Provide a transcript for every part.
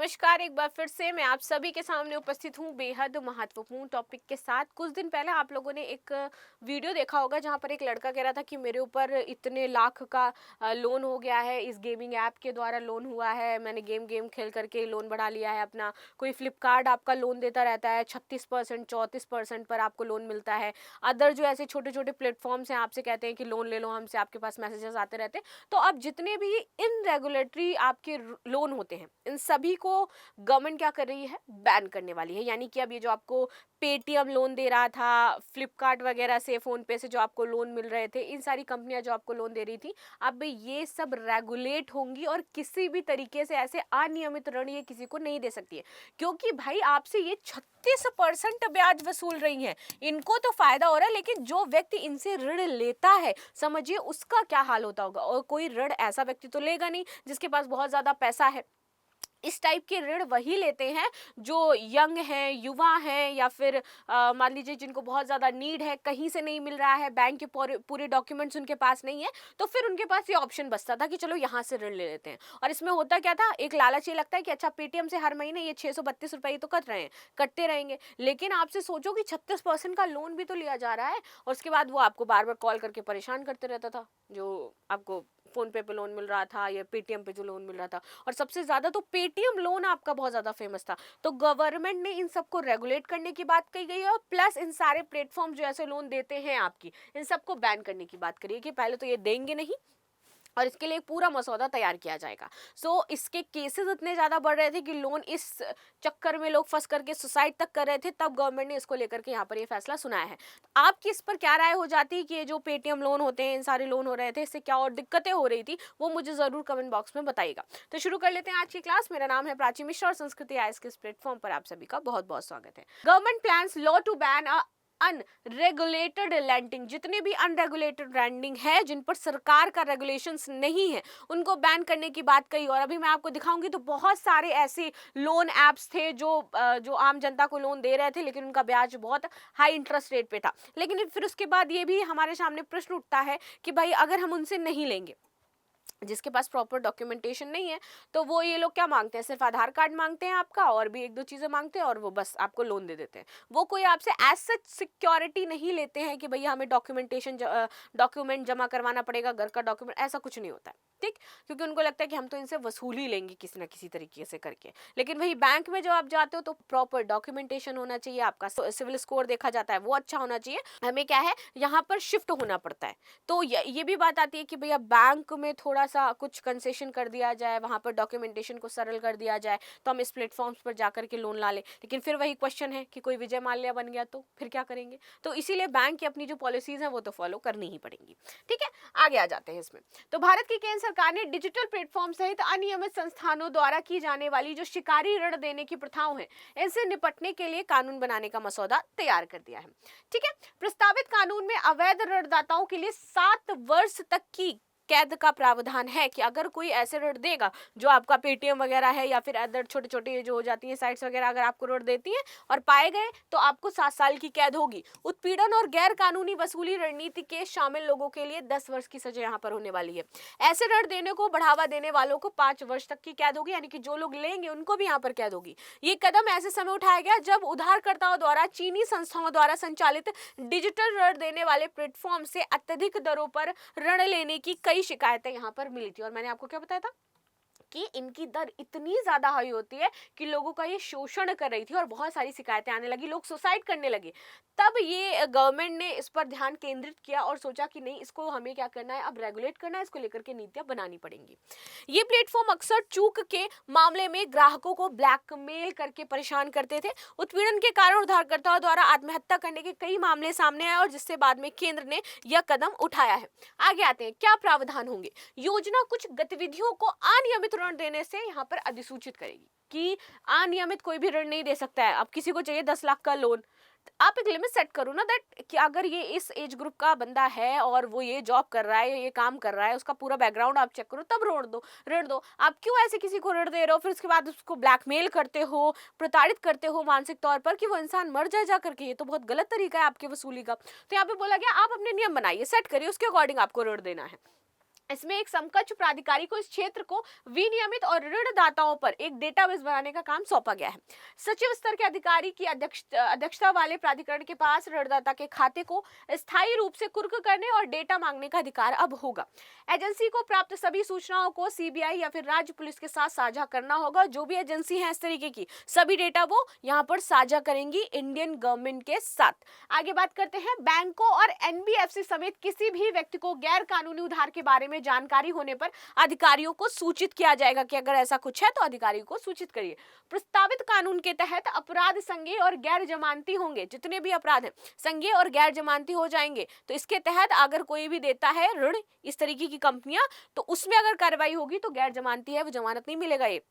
नमस्कार। एक बार फिर से मैं आप सभी के सामने उपस्थित हूँ बेहद महत्वपूर्ण टॉपिक के साथ। कुछ दिन पहले आप लोगों ने एक वीडियो देखा होगा जहाँ पर एक लड़का कह रहा था कि मेरे ऊपर इतने लाख का लोन हो गया है, इस गेमिंग ऐप के द्वारा लोन हुआ है, मैंने गेम खेल करके लोन बढ़ा लिया है अपना। कोई फ्लिपकार्ट आपका लोन देता रहता है 36% 34% पर आपको लोन मिलता है। अदर जो ऐसे छोटे छोटे प्लेटफॉर्म्स हैं आपसे कहते हैं कि लोन ले लो हमसे, आपके पास मैसेजेस आते रहते हैं। तो अब जितने भी इन रेगुलेटरी आपके लोन होते हैं इन सभी को गवर्नमेंट क्या कर रही है, बैन करने वाली है। यानी कि अब ये जो आपको पेटीएम लोन दे रहा था, फ्लिपकार्ट वगैरह से, फोन पे से जो आपको लोन मिल रहे थे, इन सारी कंपनियां जो आपको लोन दे रही थी, अब ये सब रेगुलेट होंगी और किसी भी तरीके से ऐसे अनियमित ऋण ये किसी को नहीं दे सकती है। क्योंकि भाई आपसे ये 36% ब्याज वसूल रही हैं, इनको तो फायदा हो रहा है, लेकिन जो व्यक्ति इनसे ऋण लेता है समझिए उसका क्या हाल होता होगा। और कोई ऋण ऐसा व्यक्ति तो लेगा नहीं जिसके पास बहुत ज्यादा पैसा है। इस टाइप के ऋण वही लेते हैं जो यंग हैं, युवा हैं, या फिर मान लीजिए जिनको बहुत ज़्यादा नीड है, कहीं से नहीं मिल रहा है, बैंक के पूरे डॉक्यूमेंट्स उनके पास नहीं है, तो फिर उनके पास ये ऑप्शन बचता था कि चलो यहाँ से ऋण ले लेते हैं। और इसमें होता क्या था, एक लालच ये लगता है कि अच्छा पेटीएम से हर महीने ये 632 रुपये तो कट रहे हैं, कटते रहेंगे। लेकिन आपसे सोचो कि 36% का लोन भी तो लिया जा रहा है, और उसके बाद वो आपको बार बार कॉल करके परेशान करते रहता था, जो आपको फोन पे लोन मिल रहा था या पेटीएम पे जो लोन मिल रहा था। और सबसे ज्यादा तो पेटीएम लोन आपका बहुत ज्यादा फेमस था। तो गवर्नमेंट ने इन सबको रेगुलेट करने की बात कही गई है, और प्लस इन सारे प्लेटफॉर्म जो ऐसे लोन देते हैं आपकी, इन सबको बैन करने की बात करी है कि पहले तो ये देंगे नहीं और इसके लिए पूरा मसौदा तैयार किया जाएगा। इसके केसेस इतने ज़्यादा बढ़ रहे थे कि लोन इस चक्कर में लोग फंस करके सुसाइड तक कर रहे थे, तब गवर्नमेंट ने इसको लेकर के यहाँ पर ये फैसला सुनाया है। तो आपकी इस पर क्या राय हो जाती है कि ये जो पेटीएम लोन होते हैं, इन सारे लोन हो रहे थे, इससे क्या और दिक्कतें हो रही थी, वो मुझे ज़रूर कमेंट बॉक्स में बताइएगा। तो शुरू कर लेते हैं आज की क्लास। मेरा नाम है प्राची मिश्रा और संस्कृति आईएएस के इस प्लेटफॉर्म पर आप सभी का बहुत बहुत स्वागत है। Government plans law to ban unregulated lending. जितने भी अनरेगुलेटेड लैंडिंग है, जिन पर सरकार का रेगुलेशंस नहीं है, उनको बैन करने की बात कही। और अभी मैं आपको दिखाऊंगी तो बहुत सारे ऐसे लोन एप्स थे जो आम जनता को लोन दे रहे थे, लेकिन उनका ब्याज बहुत हाई इंटरेस्ट रेट पे था। लेकिन फिर उसके बाद ये भी हमारे सामने प्रश्न उठता है कि भाई अगर हम उनसे नहीं लेंगे, जिसके पास प्रॉपर डॉक्यूमेंटेशन नहीं है, तो वो ये लोग क्या मांगते हैं, सिर्फ आधार कार्ड मांगते हैं आपका, और भी एक दो चीजें मांगते हैं, और वो बस आपको लोन दे देते हैं। वो कोई आपसे एज सच सिक्योरिटी नहीं लेते हैं कि भैया हमें डॉक्यूमेंट जमा करवाना पड़ेगा, घर का डॉक्यूमेंट, ऐसा कुछ नहीं होता है, ठीक। क्योंकि उनको लगता है कि हम तो इनसे वसूल ही लेंगे किसी ना किसी तरीके से करके। लेकिन वही बैंक में जब आप जाते हो तो प्रॉपर डॉक्यूमेंटेशन होना चाहिए, आपका सिविल स्कोर देखा जाता है, वो अच्छा होना चाहिए। हमें क्या है, यहाँ पर शिफ्ट होना पड़ता है। तो ये भी बात आती है कि भैया बैंक में थोड़ा सा कुछ कंसेशन कर दिया जाए, वहां पर डॉक्यूमेंटेशन को सरल कर दिया जाए, तो हम इस प्लेटफॉर्म्स पर जाकर के लोन ला लें। लेकिन फिर वही क्वेश्चन है कि कोई विजय माल्या बन गया तो फिर क्या करेंगे। तो इसीलिए बैंक की अपनी जो पॉलिसीज है वो तो फॉलो करनी ही पड़ेंगी, ठीक है। आगे आ जाते हैं इसमें। तो भारत की केंद्र सरकार ने डिजिटल प्लेटफॉर्म सहित अनियमित संस्थानों द्वारा की जाने वाली जो शिकारी ऋण देने की प्रथाओं हैं, इनसे निपटने के लिए कानून बनाने का मसौदा तैयार कर दिया है, ठीक है। प्रस्तावित कानून में अवैध ऋणदाताओं के लिए 7 वर्ष तक की कैद का प्रावधान है कि अगर कोई ऐसे ऋण देगा, जो आपका पेटीएम वगैरह है या फिर अदर छोटे छोटे जो हो जाती हैं साइट्स वगैरह, अगर आपको ऋण देती हैं और पाए गए तो आपको 7 साल की कैद होगी। उत्पीड़न और गैर कानूनी वसूली रणनीति के शामिल लोगों के लिए 10 वर्ष की सजा यहाँ पर होने वाली है। ऐसे ऋण देने को बढ़ावा देने वालों को 5 वर्ष तक की कैद होगी, यानी कि जो लोग लेंगे उनको भी यहाँ पर कैद होगी। ये कदम ऐसे समय उठाया गया जब उधारकर्ताओं द्वारा चीनी संस्थाओं द्वारा संचालित डिजिटल ऋण देने वाले प्लेटफॉर्म से अत्यधिक दरों पर ऋण लेने की कई शिकायतें यहां पर मिली थी। और मैंने आपको क्या बताया था कि इनकी दर इतनी ज्यादा हाई होती है कि लोगों का ये शोषण कर रही थी, और बहुत सारी शिकायतें आने लगी, लोग सुसाइड करने लगे। तब ये गवर्नमेंट ने इस पर ध्यान केंद्रित किया और सोचा कि नहीं, इसको हमें क्या करना है, अब रेगुलेट करना है, इसको लेकर के नीतियां बनानी पड़ेंगी। ये प्लेटफॉर्म अक्सर चूक के मामले में ग्राहकों को ब्लैकमेल करके परेशान करते थे। उत्पीड़न के कारण उधारकर्ताओं द्वारा आत्महत्या करने के कई मामले सामने आए, और जिससे बाद में केंद्र ने यह कदम उठाया है। आगे आते हैं, क्या प्रावधान होंगे। योजना कुछ गतिविधियों को अनियमित ऋण देने से यहाँ पर अधिसूचित करेगी कि अनियमित कोई भी ऋण नहीं दे सकता है। अब किसी को चाहिए 10 लाख का लोन, आप एक लिमिट सेट करो ना, दैट कि अगर ये इस एज ग्रुप का बंदा है और वो ये जॉब कर रहा है, ये काम कर रहा है, उसका पूरा बैकग्राउंड आप चेक करो, तब ऋण दो। आप क्यों ऐसे किसी को ऋण दे रहे हो, फिर उसके बाद उसको ब्लैकमेल करते हो, प्रताड़ित करते हो मानसिक तौर पर कि वो इंसान मर जाए जा करके। ये तो बहुत गलत तरीका है आपके वसूली का। तो यहाँ पे बोला गया आप अपने नियम बनाइए, सेट करिए, उसके अकॉर्डिंग आपको ऋण देना है। इसमें एक समकक्ष प्राधिकारी को इस क्षेत्र को विनियमित और ऋणदाताओं पर एक डेटाबेस बनाने का काम सौंपा गया है। सचिव स्तर के अधिकारी की अध्यक्षता वाले प्राधिकरण के पास ऋणदाता के खाते को स्थायी रूप से कुर्क करने और डेटा मांगने का अधिकार अब होगा। एजेंसी को प्राप्त सभी सूचनाओं को सीबीआई या फिर राज्य पुलिस के साथ साझा करना होगा। जो भी एजेंसी है इस तरीके की, सभी डेटा वो यहाँ पर साझा करेंगी इंडियन गवर्नमेंट के साथ। आगे बात करते हैं, बैंकों और एनबीएफसी समेत किसी भी व्यक्ति को गैर कानूनी उधार के बारे में जानकारी होने पर अधिकारियों को सूचित किया जाएगा कि अगर ऐसा कुछ है तो अधिकारियों को सूचित करिए। प्रस्तावित कानून के तहत अपराध संज्ञेय और गैर जमानती होंगे। जितने भी अपराध हैं संज्ञेय और गैर जमानती हो जाएंगे। तो इसके तहत अगर कोई भी देता है ऋण इस तरीके की कंपनियां, तो उसमें अगर कार्रवाई होगी तो गैर जमानती है, वो जमानत नहीं मिलेगा। ये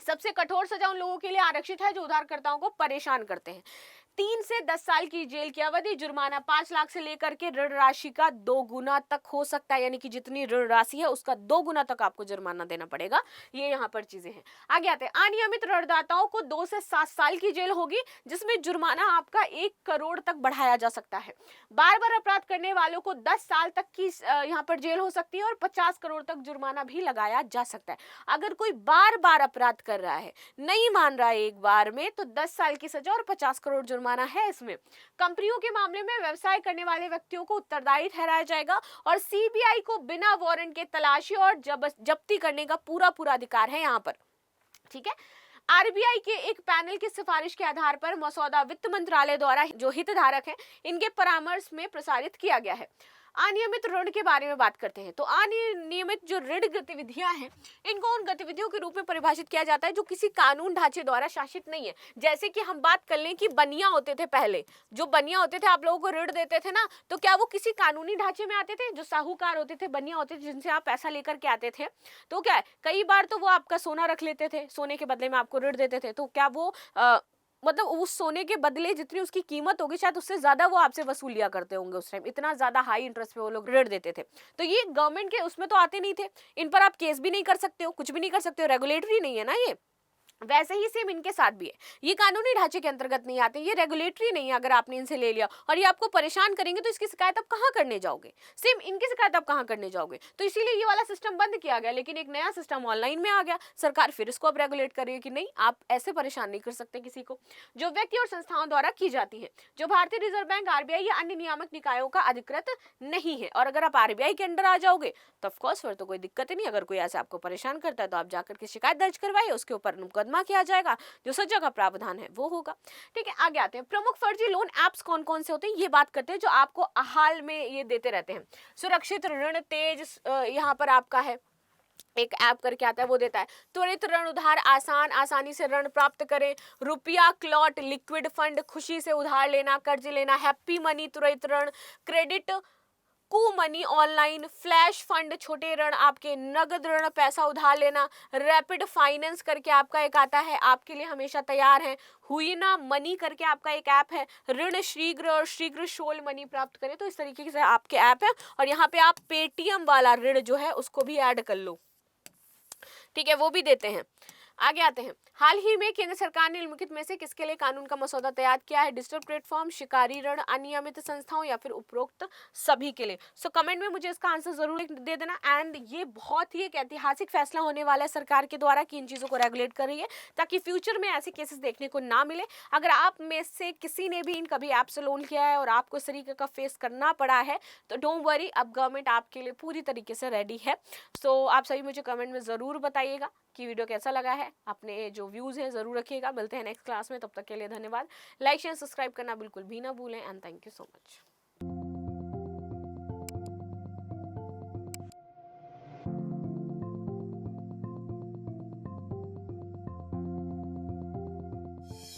सबसे कठोर सजा उन लोगों के लिए आरक्षित है जो उधारकर्ताओं को परेशान करते हैं। 3 से 10 साल की जेल की अवधि, जुर्माना 5 लाख से लेकर के ऋण राशि का 2 गुना तक हो सकता है, यानी कि जितनी ऋण राशि है उसका 2 गुना तक आपको जुर्माना देना पड़ेगा। ये यहाँ पर चीजें हैं। आगे आते हैं, अनियमित ऋणदाताओं को 2 से 7 साल की जेल होगी, जिसमें जुर्माना आपका 1 करोड़ तक बढ़ाया जा सकता है। बार बार अपराध करने वालों को 10 साल तक की यहाँ पर जेल हो सकती है और 50 करोड़ तक जुर्माना भी लगाया जा सकता है। अगर कोई बार बार अपराध कर रहा है, नहीं मान रहा है एक बार में, तो 10 साल की सजा और 50 करोड़ जुर्माना है इसमें। कंपनियों के मामले में व्यवसाय करने वाले व्यक्तियों को उत्तरदायी ठहराया जाएगा और सीबीआई को बिना वारंट के तलाशी और जब्ती करने का पूरा अधिकार है यहाँ पर। ठीक है। आरबीआई के एक पैनल की सिफारिश के आधार पर मसौदा वित्त मंत्रालय द्वारा जो हितधारक हैं इनके परामर्श में प्रसारित किया गया है। अनियमित ऋण के बारे में बात करते हैं, तो अनियमित जो ऋण गतिविधियां हैं इनको उन गतिविधियों के रूप में परिभाषित किया जाता है जो किसी कानून ढांचे द्वारा शासित नहीं है। जैसे कि हम बात कर लें कि बनिया होते थे, पहले जो बनिया होते थे आप लोगों को ऋण देते थे ना, तो क्या वो किसी कानूनी ढांचे में आते थे? जो साहूकार होते थे, बनिया होते थे, जिनसे आप पैसा लेकर के आते थे, तो क्या है कई बार तो वो आपका सोना रख लेते थे, सोने के बदले में आपको ऋण देते थे। तो क्या वो मतलब उस सोने के बदले जितनी उसकी कीमत होगी शायद उससे ज्यादा वो आपसे वसूल लिया करते होंगे उस टाइम, इतना ज्यादा हाई इंटरेस्ट पे वो लोग ऋण देते थे। तो ये गवर्नमेंट के उसमें तो आते नहीं थे, इन पर आप केस भी नहीं कर सकते हो, कुछ भी नहीं कर सकते हो, रेगुलेटरी नहीं है ना ये। वैसे ही सेम इनके साथ भी है, ये कानूनी ढांचे के अंतर्गत नहीं आते, ये रेगुलेटरी नहीं है। अगर आपने इनसे ले लिया और ये आपको परेशान करेंगे तो इसकी शिकायत आप कहाँ करने जाओगे? सेम इनकी शिकायत आप कहाँ करने जाओगे? तो इसीलिए ये वाला सिस्टम बंद किया गया, लेकिन एक नया सिस्टम ऑनलाइन में आ गया। सरकार फिर इसको अब रेगुलेट कर रही है कि नहीं, आप ऐसे परेशान नहीं कर सकते किसी को, जो व्यक्ति और संस्थाओं द्वारा की जाती है, जो भारतीय रिजर्व बैंक, आरबीआई या अन्य नियामक निकायों का अधिकृत नहीं है। और अगर आप आरबीआई के अंडर आ जाओगे तो ऑफकोर्स फिर तो कोई दिक्कत ही नहीं। अगर कोई ऐसे आपको परेशान करता है तो आप जाकर के शिकायत दर्ज करवाइए, उसके ऊपर मुकदमा किया जाएगा, जो सजा का प्रावधान है वो होगा। ठीक है, आगे आते हैं, प्रमुख फर्जी लोन ऐप्स कौन कौन से होते हैं ये बात करते हैं, जो आपको हाल में ये देते रहते हैं। सुरक्षित ऋण तेज यहाँ पर आपका है, एक ऐप करके आता है, वो देता है त्वरित ऋण उधार, आसानी से ऋण प्राप्त करें, रुपया क्लॉट, लिक्विड फंड, खुशी से उधार लेना, कर्ज लेना, हैप्पी मनी त्वरित ऋण, क्रेडिट कू मनी ऑनलाइन, फ्लैश फंड छोटे ऋण, आपके नगद ऋण पैसा उधार लेना, रैपिड फाइनेंस करके आपका एक आता है, आपके लिए हमेशा तैयार है, हुई ना मनी करके आपका एक ऐप है, ऋण शीघ्र और शीघ्र शोल मनी प्राप्त करें। तो इस तरीके से आपके ऐप है, और यहाँ पे आप पेटीएम वाला ऋण जो है उसको भी ऐड कर लो। ठीक है, वो भी देते हैं। आगे आते हैं, हाल ही में केंद्र सरकार ने निम्नलिखित में से किसके लिए कानून का मसौदा तैयार किया है? डिजिटल प्लेटफॉर्म, शिकारी ऋण, अनियमित संस्थाओं या फिर उपरोक्त सभी के लिए। सो कमेंट में मुझे इसका आंसर जरूर दे देना। एंड ये बहुत ही एक ऐतिहासिक फैसला होने वाला है सरकार के द्वारा कि इन चीजों को रेगुलेट कर रही है, ताकि फ्यूचर में ऐसे केसेस देखने को ना मिले। अगर आप में से किसी ने भी इन कभी ऐप से लोन किया है और आपको इस तरीके का फेस करना पड़ा है तो डोंट वरी, अब गवर्नमेंट आपके लिए पूरी तरीके से रेडी है। सो आप सभी मुझे कमेंट में जरूर बताइएगा कि वीडियो कैसा लगा है, अपने जो व्यूज हैं जरूर रखिएगा। मिलते हैं नेक्स्ट क्लास में, तब तक के लिए धन्यवाद। लाइक शेयर सब्सक्राइब करना बिल्कुल भी ना भूलें, and thank you so much.